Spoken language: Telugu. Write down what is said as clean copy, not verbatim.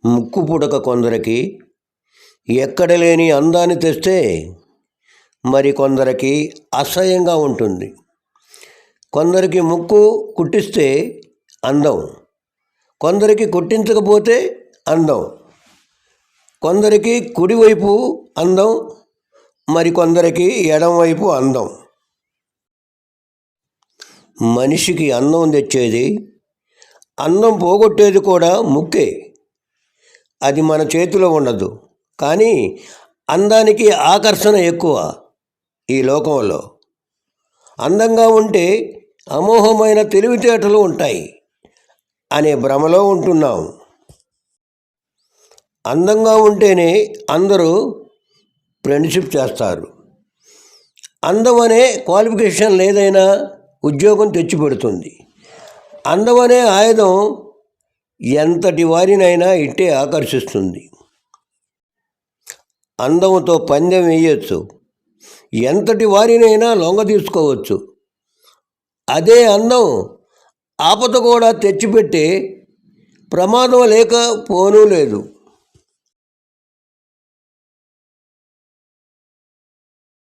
ముక్కు పుడక కొందరికి ఎక్కడ లేని అందాన్ని తెస్తే మరి కొందరికి అసహ్యంగా ఉంటుంది. కొందరికి ముక్కు కుట్టిస్తే అందం, కొందరికి కుట్టించకపోతే అందం. కొందరికి కుడివైపు అందం, మరి కొందరికి ఎడమవైపు అందం. మనిషికి అందం తెచ్చేది, అందం పోగొట్టేది కూడా ముక్కే. అది మన చేతిలో ఉండదు, కానీ అందానికి ఆకర్షణ ఎక్కువ ఈ లోకంలో. అందంగా ఉంటే అమోఘమైన తెలివితేటలు ఉంటాయి అనే భ్రమలో ఉంటున్నాం. అందంగా ఉంటేనే అందరూ ఫ్రెండ్షిప్ చేస్తారు. అందం అనే క్వాలిఫికేషన్ లేదైనా ఉద్యోగం తెచ్చిపెడుతుంది. అందం అనే ఆయుధం ఎంతటి వారినైనా ఇట్టే ఆకర్షిస్తుంది. అందముతో పందెం వేయచ్చు, ఎంతటి వారినైనా లొంగ తీసుకోవచ్చు. అదే అందం ఆపద కూడా తెచ్చిపెట్టే ప్రమాదం లేకపోనూ లేదు.